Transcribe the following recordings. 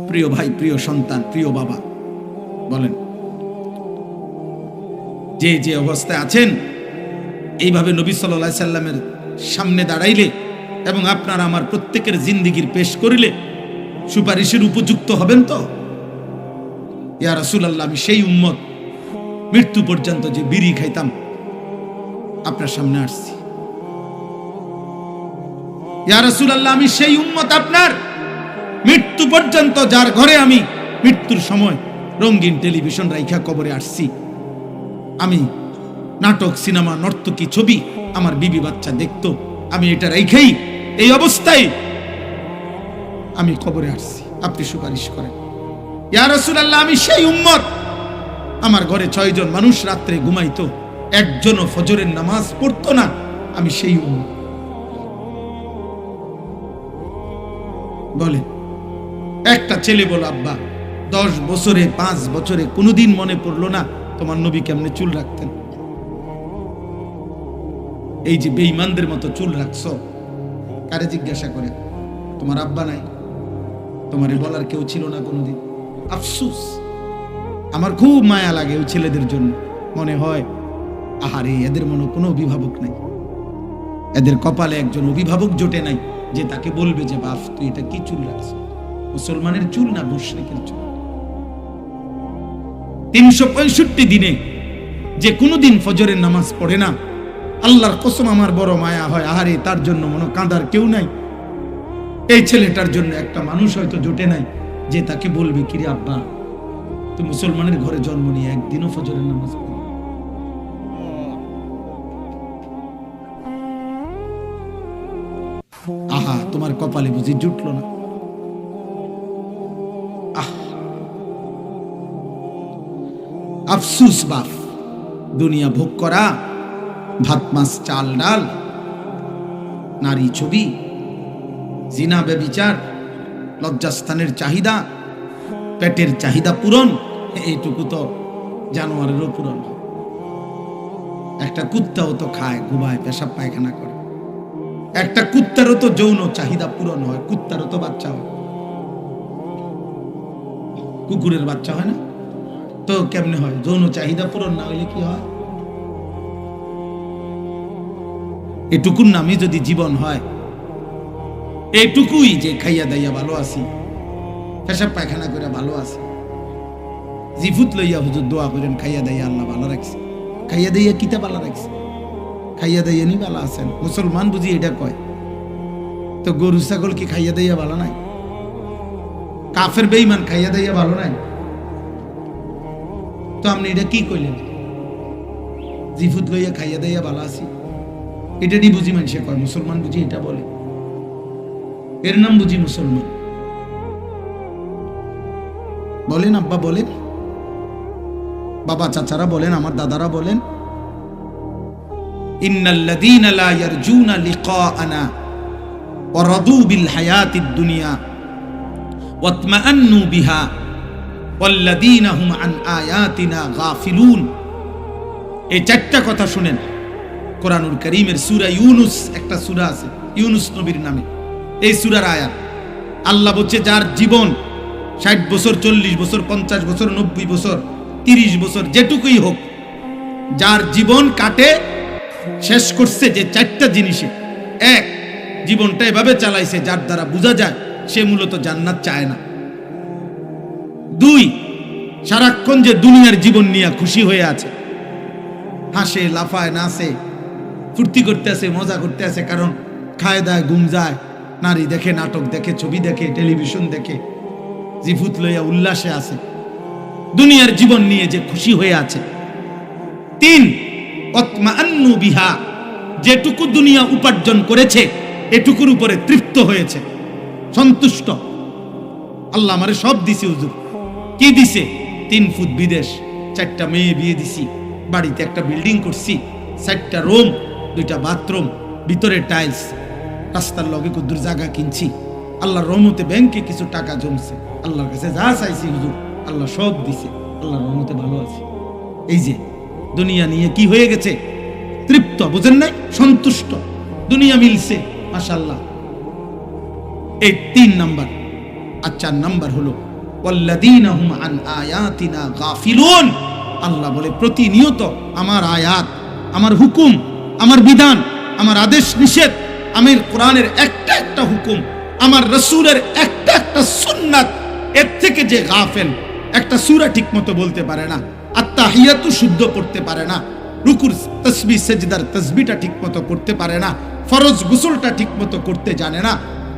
প্রিয় ভাই, প্রিয় সন্তান, প্রিয় বাবা, বলেন যে যে অবস্থায় আছেন, এইভাবে নবী সাল্লাল্লাহু আলাইহি সাল্লামের সামনে দাঁড়াইলে এবং আপনার আমার প্রত্যেকের জিন্দেগির পেশ করিলে সুপারিশের উপযুক্ত হবেন তো? ইয়া রাসূলুল্লাহ, আমি সেই উম্মত, মৃত্যু পর্যন্ত যে বিড়ি খাইতাম, আপনার সামনে আসছি। ইয়া রাসূলুল্লাহ, আমি সেই উম্মত, আপনার মৃত্যু পর্যন্ত যার ঘরে আমি মৃত্যুর সময় রঙিন টেলিভিশন রাইখা কবরে আসছি। আমি নাটক, সিনেমা, নর্তকী, ছবি আমার বিবি বাচ্চা দেখতো, আমি এটা রাইখাই এই অবস্থায় আমি কবরে আসছি। আপনি সুপারিশ করেন। ইয়া রাসূলুল্লাহ, আমি সেই উম্মত, আমার ঘরে 6 জন মানুষ রাত্রে ঘুমাইতো, একজনও ফজরের নামাজ পড়তো না, আমি সেই উম্মত। বলেন, একটা ছেলে বল, আব্বা 10 বছরে 5 বছরে কোনোদিন মনে পড়লো না তোমার নবী কেমনে চুল রাখতেন? এই যে বেঈমানদের মতো চুল রাখছো, কারে জিজ্ঞাসা করে? তোমার আব্বা নাই, তোমারে বলার কেউ ছিল না কোনোদিন? আফসোস, আমার খুব মায়া লাগে ওই ছেলেদের জন্য। মনে হয় আহারে, এদের মনে কোনো অভিভাবক নাই, এদের কপালে একজন অভিভাবক জোটে নাই যে তাকে বলবে যে বাপ তুই এটা কি চুল রাখছ। মুসলমানের চুল না মুশরিকের চুল। 365 দিনে যে কোনোদিন ফজরের নামাজ পড়ে না, আল্লাহর কসম আমার বড় মায়া হয়। আহারে, তার জন্য মনে কাঁদার কেউ নাই। এই ছেলেটার জন্য একটা মানুষ হয়তো জোটে নাই যে তাকে বলবে কিরে আব্বা, তুই মুসলমানের ঘরে জন্ম নিয়ে একদিনও ফজরের নামাজ পড়ি। আহা, তোমার কপালে বুঝি জুটলো না? আফসুস বাপ, দুনিয়া ভোগ করা, ভাত মাছ চাল ডাল, নারী ছবি, জিনা ব্যভিচার, লজ্জাস্থানের চাহিদা, পেটের চাহিদা পূরণ, এইটুকু তো জানোয়ারেরও পূরণ। একটা কুত্তাও তো খায়, ঘুমায়, পেশাব পায়খানা করে। একটা কুত্তারও তো যৌন চাহিদা পূরণ হয়, কুত্তারও তো বাচ্চা হয়। কুকুরের বাচ্চা হয় না তো কেমনে হয়? যৌন চাহিদা পূরণ না হইলে কি হয়? এটুকুর নামই যদি জীবন হয়, এটুকুই যে খাইয়া দাইয়া ভালো আছি, পেশাব পায়খানা করে ভালো আছি, জিফুত লইয়া হুজুর দোয়া করেন খাইয়া দাইয়া আল্লাহ ভালো রাখছে। খাইয়া দাইয়া কিতা ভালো রাখছে? খাইয়া দাইয়া নি ভালো আছেন। মুসলমান বুঝি এটা কয়? তো গরু ছাগল কি খাইয়া দাইয়া ভালো নাই? কাফের বেঈমান খাইয়া দাইয়া ভালো নাই? তো আপনি এটা কি কইলেন? জিফুত লইয়া খাইয়া দাইয়া ভালো আছি, এটা নি বুঝি মানুষে কয়? মুসলমান বুঝি এটা বলে? এর নাম বুঝি মুসলমান? বলেন আব্বা, বলেন বাবা, চাচারা বলেন, আমার দাদারা বলেন, ইন্নাল্লাযীনা লা ইয়ারজুনা লিকাআনা ওয়া রাদু বিল হায়াতিদ দুনিয়া ওয়াতমাআন্নু বিহা ওয়াল্লাযীনা হুম আন আয়াতিনা গাফিলুন। এই 4টা কথা শুনেন। কোরআনুল কারীমের সূরা ইউনূস, একটা সূরা আছে ইউনূস নবীর নামে, এই সূরার আয়াত। আল্লাহ বলছে, যার জীবন 60 বছর, 40 বছর, 50 বছর, 90 বছর, 30 বছর, যেটুকুই হোক, যার জীবন কাটে শেষ করছে যে 4টা জিনিসে, 1, জীবনটা এভাবে চালাইছে যার দ্বারা বোঝা যায় সে মূলত জান্নাত চায় না। 2, সারাক্ষণ যে দুনিয়ার জীবন নিয়ে খুশি হয়ে আছে, হাসে, লাফায়, নাচে, ফুর্তি করতে আছে, মজা করতে আছে, কারণ খায় দায়, ঘুম যায়, নারী দেখে, নাটক দেখে, ছবি দেখে, টেলিভিশন দেখে, জিফুত লইয়া উল্লাসে আছে, দুনিয়ার জীবন নিয়ে যে খুশি হয়ে আছে। 3, ওয়াতমাআন্নু বিহা, যেটুকু দুনিয়া উপার্জন করেছে এটুকুর উপরে তৃপ্ত হয়েছে, সন্তুষ্ট। আল্লাহ আমারে সব দিছে হুজুর। কি দিছে? 3 ফুট বিদেশ, 4টা মেয়ে বিয়ে দিছি, বাড়িতে একটা বিল্ডিং করছি, 4টা রুম, 2টা বাথরুম, ভিতরে টাইলস, রাস্তার লগে কুদ্দুর জায়গা কিনছি। আল্লাহর রহমতে ব্যাংকে কিছু টাকা জমছে। আল্লাহর কাছে যা চাইছি হুজুর আল্লাহ সব দিছে, আল্লাহর রহমতে ভালো আছে। এই যে দুনিয়া নিয়ে কি হয়ে গেছে? তৃপ্ত, বুঝেন নাই? সন্তুষ্ট, দুনিয়া মিলছে, মাশাআল্লাহ। এই 3 নাম্বার। আর 4 নাম্বার হলো ওয়াল্লাযীনা হুম আন আয়াতিনা গাফিলুন। আল্লাহ বলে প্রতিনিয়ত আমার আয়াত, আমার হুকুম, আমার বিধান, আমার আদেশ নিষেধ, আমার কোরআনের একটা একটা হুকুম, আমার রাসূলের একটা একটা সুন্নাত, এর থেকে যে গাফেল, একটা সূরা ঠিকমতো বলতে পারে না, আত্তাহিয়াতু শুদ্ধ পড়তে পারে না, রুকুর তাসবিহ সেজদার তাসবিহটা ঠিকমতো করতে পারে না, ফরজ গোসলটা ঠিকমতো করতে জানে না,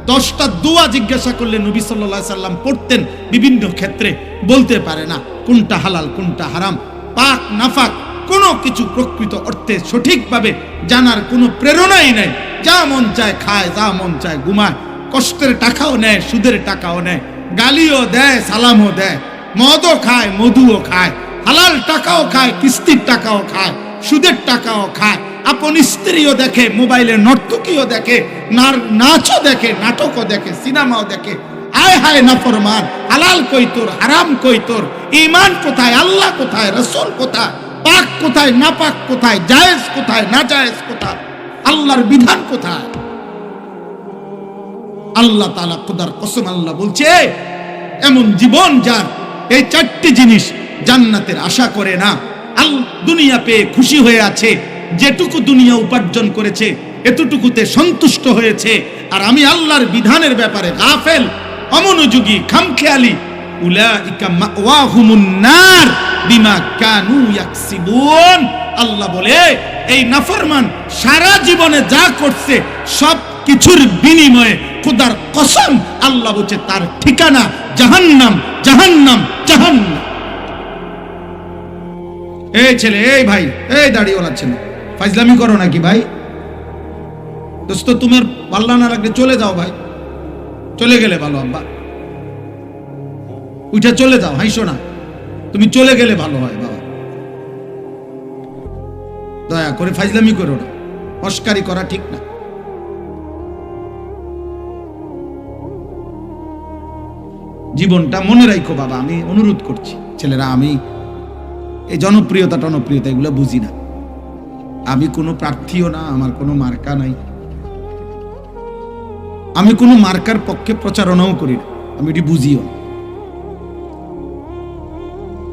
10টা দোয়া জিজ্ঞাসা করলে নবী সাল্লাল্লাহু আলাইহি সাল্লাম পড়তেন বিভিন্ন ক্ষেত্রে, বলতে পারে না কোনটা হালাল কোনটা হারাম, পাক নাফাক কোনো কিছু প্রকৃত অর্থে সঠিকভাবে জানার কোনো প্রেরণাই নেই, যা মন চায় খায়, যা মন চায় ঘুমায়, কষ্টের টাকাও নেয়, সুদের টাকাও নেয়, গালিও দেয়, সালামও দেয়, মদও খায়, মধুও খায়, হালাল টাকাও খায়, কিস্তির টাকাও খায়, সুদের টাকাও খায়, আপন স্ত্রীও দেখে, মোবাইলে নর্তকীও দেখে, নাচও দেখে, নাটকও দেখে, সিনেমাও দেখে। আয় হায় নাফরমান, হালাল কই তোর, হারাম কই তোর, ঈমান কোথায়, আল্লাহ কোথায়, রাসূল কোথায়, পাক কোথায়, নাপাক কোথায়, জায়েজ কোথায়, নাজায়েজ কোথায়, আল্লাহর বিধান কোথায়? আল্লাহ তাআলা খোদার কসম আল্লাহ বলছে, এমন জীবন যার এই 4টি জিনিস জান্নাতের আশা করে না, দুনিয়া পেয়ে খুশি হয়ে আছে, যেটুকু দুনিয়া উপার্জন করেছে এতটুকুতে সন্তুষ্ট হয়েছে, আর আমি আল্লাহর বিধানের ব্যাপারে গাফেল, অমনোযোগী, খামখেয়ালি, উলাইকা মাওয়াহুমুন নার বিমা কানু ইয়াকসিবুন। আল্লাহ বলে এই নাফরমান সারা জীবনে যা করছে সব কিছুর বিনিময়ে খোদার কসম আল্লাহ বলছে তার ঠিকানা জাহান্নাম, জাহান্নাম, জাহান্নাম। এই ছেলে, এই ভাই, এই দাড়িওয়ালা ছেলে, ফাজলামি করো নাকি ভাই? দোস্ত তোমার পাল্লা না লাগলে চলে যাও ভাই, চলে গেলে ভালো। আব্বা উঠে চলে যাও, হাইসো না, তুমি চলে গেলে ভালো হয় বাবা। দয়া করে ফাজলামি করো না, মস্কারি করা ঠিক না। জীবনটা মনে রাখো বাবা, আমি অনুরোধ করছি ছেলেরা। আমি এই জনপ্রিয়তা টনপ্রিয়তা এগুলো বুঝি না, আমি কোনো প্রার্থীও না, আমার কোনো মার্কা নাই, আমি কোনো মার্কার পক্ষে প্রচারণাও করি না, আমি এটি বুঝিও না।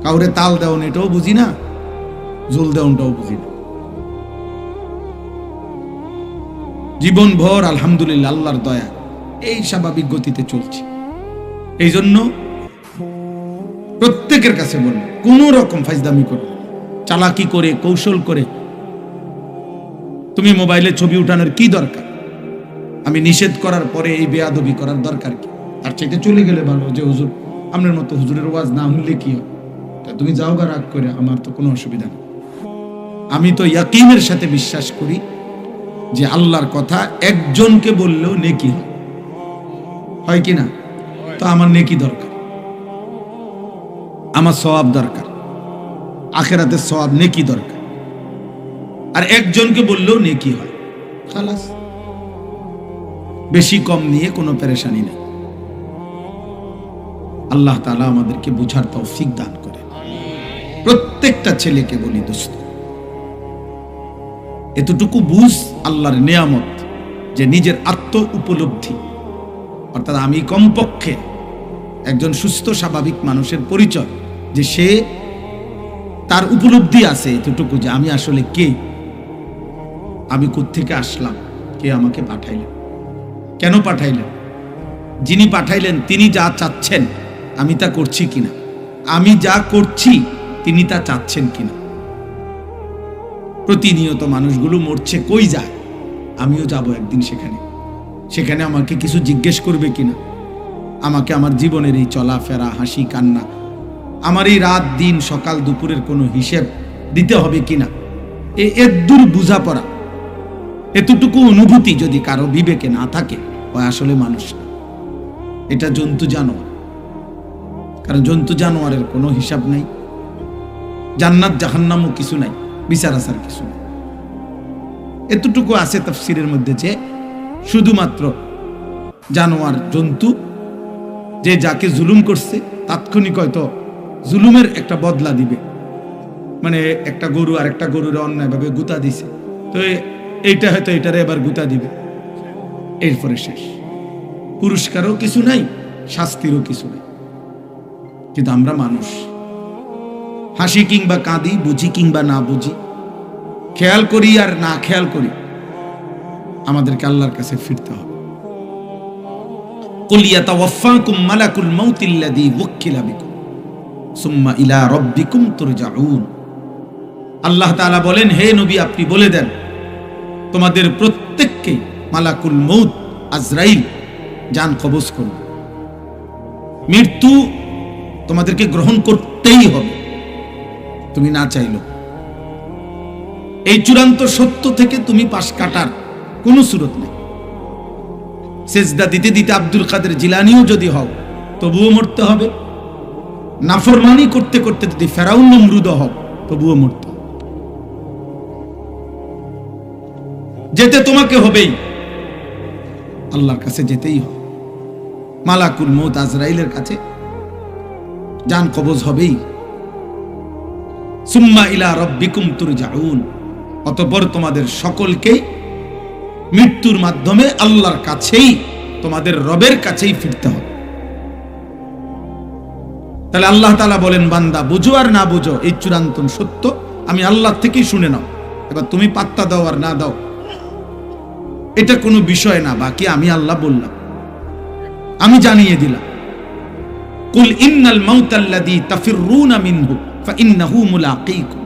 কাউরে তাল দেওন এটাও বুঝি না, জোল দেওনটাও বুঝি না। জীবন ভর আলহামদুলিল্লাহ আল্লাহর দয়া এই স্বাভাবিক গতিতে চলছে। এই জন্য প্রত্যেকের কাছে বলবো, কোন রকম ফাজদামি করো, চালাকি করে, কৌশল করে তুমি মোবাইলে ছবি উঠানোর কি দরকার? আমি নিষেধ করার পরে এই বেয়াদবি করার দরকার কি? তার চাইতে চলে গেলে ভালো। যে হুজুর, আপনার মতো হুজুরের ওয়াজ না হলে কি হয়, তুমি যাও গা, রাগ করে, আমার তো কোনো অসুবিধা নেই। আমি তো ইয়াকিনের সাথে বিশ্বাস করি যে আল্লাহর কথা একজনকে বললেও নেকি হয় কি না? তো আমার নেকি দরকার, আমার সওয়াব দরকার, আখিরাতের সওয়াব, নেকি দরকার। আর একজনকে বললেও নেকি হয়, খালাস। বেশি কম নিয়ে কোনো পেরেশানি নেই। আল্লাহ তাআলা আমাদেরকে বুঝার তৌফিক দান করে। প্রত্যেকটা ছেলেকে বলি, দোস্ত এতটুকু বুঝ আল্লাহর নিয়ামত, যে নিজের আত্ম উপলব্ধি, অর্থাৎ আমি কমপক্ষে একজন সুস্থ স্বাভাবিক মানুষের পরিচয়, যে সে তার উপলব্ধি আছে এতটুকু যে আমি আসলে কে, আমি কোত্থেকে আসলাম, কে আমাকে পাঠাইলেন, কেন পাঠাইলেন, যিনি পাঠাইলেন তিনি যা চাচ্ছেন আমি তা করছি কিনা, আমি যা করছি তিনি তা চাচ্ছেন কিনা। প্রতিনিয়ত মানুষগুলো মরছে, কই যায়, আমিও যাব একদিন সেখানে। সেখানে আমাকে কিছু জিজ্ঞেস করবে কিনা, আমাকে আমার জীবনের এই চলাফেরা, হাসি কান্না, আমার এই রাত দিন সকাল দুপুরের কোনো হিসেব দিতে হবে কিনা। এর দূর বুঝাপড়া, এতটুকু অনুভূতি যদি কারো বিবেকে না থাকে, ও আসলে মানুষ না, এটা জন্তু জানোয়ার। কারণ জন্তু জানোয়ারের কোনো হিসাব নাই, জান্নাত জাহান্নামও কিছু নাই, বিচার আচার কিছু নাই। এতটুকু আছে তাফসীরের মধ্যে যে শুধুমাত্র জানোয়ার, জন্তু, যে যাকে জুলুম করছে তাৎক্ষণিক হয়তো জুলুমের একটা বদলা দিবে, মানে একটা গরু আর একটা গরুর অন্যায়ভাবে গুতা দিছে, তো এইটা হয়তো এটারে এবার গুতা দিবে, এরপরে শেষ। পুরস্কারও কিছু নাই, শাস্তিরও কিছু নেই। কিন্তু আমরা মানুষ, হাসি কিংবা কাঁদি, বুঝি কিংবা না বুঝি, খেয়াল করি আর না খেয়াল করি, আমাদেরকে আল্লাহর কাছে ফিরতে হবে। কুল ইয়াতাওয়াফাকুম মালাকুল মাউতিল্লাযী ওয়াক্কিলা বিকুম সুম্মা ইলা রাব্বিকুম তুরজাউন। আল্লাহ তাআলা বলেন, হে নবী আপনি বলে দেন, তোমাদের প্রত্যেককে মালাকুল মউত আজরাইল জান কবজ করবে। মৃত্যু তোমাদেরকে গ্রহণ করতেই হবে, তুমি না চাইলো। এই চূড়ান্ত সত্য থেকে তুমি পাশ কাটার কোনো সুরত নেই। সেজদা দিতে দিতে আব্দুল কাদের জিলানিও যদি হও, তবুও মরতে হবে। নাফরমানি করতে করতে যদি ফেরাউন নমরুদ হও, তবুও মরতে হবে। যেতে তোমাকে হবেই, আল্লাহর কাছে যেতেই হবে। মালাকুল মউত আজরাইলের কাছে জান কবজ হবেই। সুম্মা ইলা রাব্বিকুম তুরজাউন, অতঃপর তোমাদের সকলকেই মৃত্যুর মাধ্যমে আল্লাহর কাছেই, তোমাদের রবের কাছেই ফিরতে হবে। তাহলে আল্লাহ তাআলা বলেন, বান্দা বুঝো আর না বুঝো, এই চূড়ান্ত সত্য আমি আল্লাহ থেকেই শুনে নাও। এবার তুমি পাত্তা দাও আর না দাও, এটা কোনো বিষয় না। বাকি আমি আল্লাহ বললাম, আমি জানিয়ে দিলাম। কুল ইন্নাল মাউতাল্লাযী তাফিররুনা মিনহু ফাইন্নাহু মুলাকীকুম।